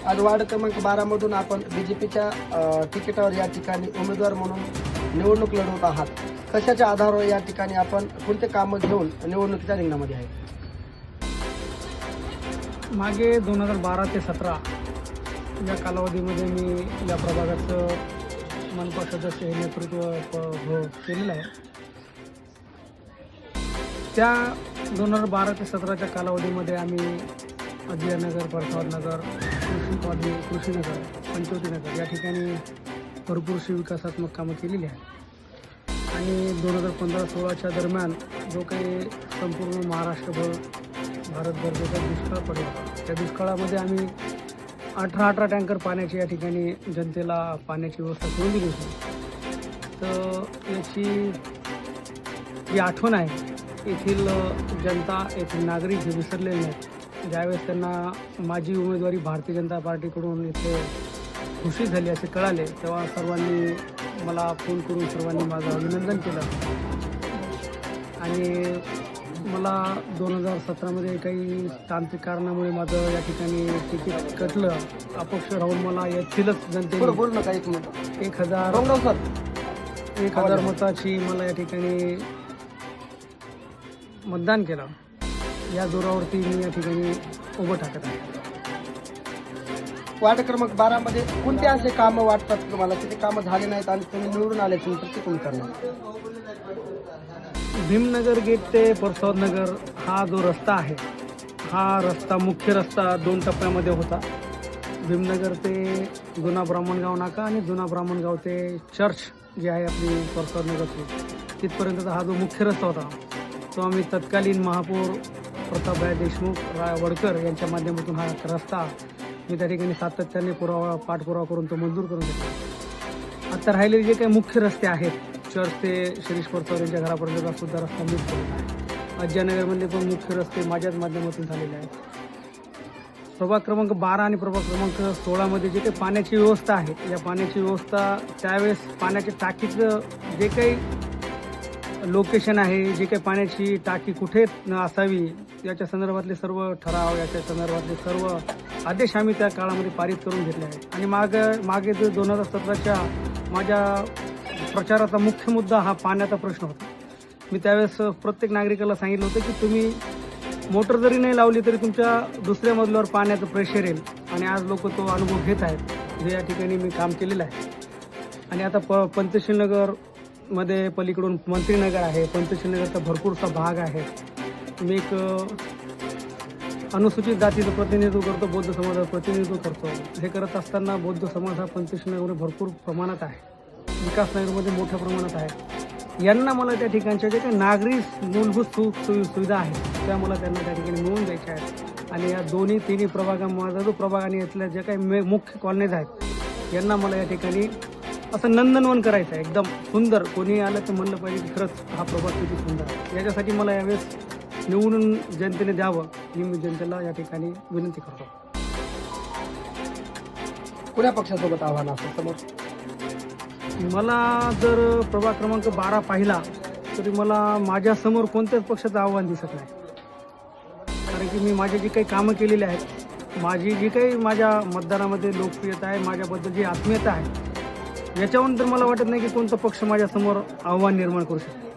आज वार्ड क्रमांक 12 मधून आपण बीजेपीच्या तिकिटावर या ठिकाणी उमेदवार म्हणून निवडणूक लढवत आहात. कशाच्या आधारावर या ठिकाणी आपण कोणते कामं घेऊन निवडणुकीच्या रिंगणामध्ये आहे? मागे 2012 ते 17 या कालावधीमध्ये मी या प्रभागाचं मनपा सदस्य हे नेतृत्व केलेलं आहे. त्या 2012 ते 17च्या कालावधीमध्ये आम्ही अजियानगर, प्रसादनगर, कृषी कॉलनी, कृषीनगर, पंचवटीनगर या ठिकाणी भरपूरशी विकासात्मक कामं केलेली आहेत. आणि 2015-16च्या दरम्यान जो काही संपूर्ण महाराष्ट्रभर, भारतभर जो काही दुष्काळ पडला होता, त्या दुष्काळामध्ये आम्ही 18 टँकर पाण्याची या ठिकाणी जनतेला पाण्याची व्यवस्था करून दिली होती. तर याची जी आठवण आहे, येथील जनता, येथील नागरिक हे विसरलेले नाहीत. ज्यावेळेस त्यांना माझी उमेदवारी भारतीय जनता पार्टीकडून इथे घोषित झाली असे कळाले, तेव्हा सर्वांनी मला फोन करून सर्वांनी माझं अभिनंदन केलं. आणि मला 2017मध्ये काही तांत्रिक कारणामुळे माझं या ठिकाणी तिकीट कटलं. अपक्ष राहून मला येथीलच जनतेने बोल नका, एक मिनिट. 1000 मताची मला या ठिकाणी मतदान केलं. या जोरावरती मी या ठिकाणी उभं टाकत आहे. वार्ड क्रमांक 12 मध्ये कोणते असे कामं वाटतात तुम्हाला की ते कामं झाले नाहीत आणि तुम्ही निवडून आले, तुम्ही ते कोणी करणार? भीमनगर गेट ते प्रसादनगर हा जो रस्ता आहे, हा रस्ता मुख्य रस्ता 2 टप्प्यामध्ये होता. भीमनगर ते जुना ब्राह्मणगाव नाका आणि जुना ब्राह्मणगाव ते चर्च जे आहे आपली प्रसादनगरची, तिथपर्यंतचा हा जो मुख्य रस्ता होता, तो आम्ही तत्कालीन महापौर प्रतापभाई देशमुख, वडकर यांच्या माध्यमातून हा रस्ता मी त्या ठिकाणी सातत्याने पाठपुरावा करून तो मंजूर करून घेतला. आता राहिलेले जे काही मुख्य रस्ते आहेत, चर्च ते शिरीष परसाद यांच्या घरापर्यंतचा सुद्धा रस्ता मीच केलेला आहे. अजियानगरमधले पण मुख्य रस्ते माझ्याच माध्यमातून झालेले आहेत. प्रभाग क्रमांक 12 आणि प्रभाग क्रमांक 16मध्ये जे काही पाण्याची व्यवस्था आहे, या पाण्याची व्यवस्था त्यावेळेस पाण्याच्या टाकीचं जे काही लोकेशन आहे, जे काही पाण्याची टाकी कुठे असावी, याच्या संदर्भातले सर्व ठराव, याच्या संदर्भातले सर्व आदेश आम्ही त्या काळामध्ये पारित करून घेतले आहेत. आणि मागे जो 2017च्या माझ्या प्रचाराचा मुख्य मुद्दा हा पाण्याचा प्रश्न होता. मी त्यावेळेस प्रत्येक नागरिकाला सांगितलं होतं की तुम्ही मोटर जरी नाही लावली तरी तुमच्या दुसऱ्या मजल्यावर पाण्याचं प्रेशर येईल. आणि आज लोक तो अनुभव घेत आहेत, जे या ठिकाणी मी काम केलेलं आहे. आणि आता पंचशीलनगर मध्ये पलीकडून मंत्रीनगर आहे, पंचशीलनगरचा भरपूरसा भाग आहे. मी एक अनुसूचित जातीचं प्रतिनिधित्व करतो, बौद्ध समाजाचं प्रतिनिधित्व करतो. हे करत असताना बौद्ध समाज हा पंचशीलनगरमध्ये भरपूर प्रमाणात आहे, विकासनगरमध्ये मोठ्या प्रमाणात आहे. यांना मला त्या ठिकाणच्या जे काही नागरी मूलभूत सुविधा आहेत त्या मला त्यांना त्या ठिकाणी मिळवून द्यायच्या आहेत. आणि या तिन्ही प्रभागामध्ये, माझा जो प्रभाग आणि यातल्या ज्या काही मुख्य कॉलनीज आहेत, यांना मला या ठिकाणी असं नंदनवन करायचं आहे, एकदम सुंदर. कोणी आलं तर म्हणलं पाहिजे की खरंच हा प्रभाग किती सुंदर आहे. याच्यासाठी मला यावेळेस निवडून जनतेने द्यावं ही मी जनतेला या ठिकाणी विनंती करतो. कुण्या पक्षासोबत आव्हान असेल समोर? मला जर प्रभाग क्रमांक 12 पाहिला तरी मला माझ्यासमोर कोणत्याच पक्षाचं आव्हान दिसत नाही. कारण की मी माझी जी काही कामं केलेली आहेत, माझी जी काही माझ्या मतदारामध्ये लोकप्रियता आहे, माझ्याबद्दल जी आत्मीयता आहे, याच्यावरून तर मला वाटत नाही की कोणता पक्ष माझ्यासमोर आव्हान निर्माण करू शकतो.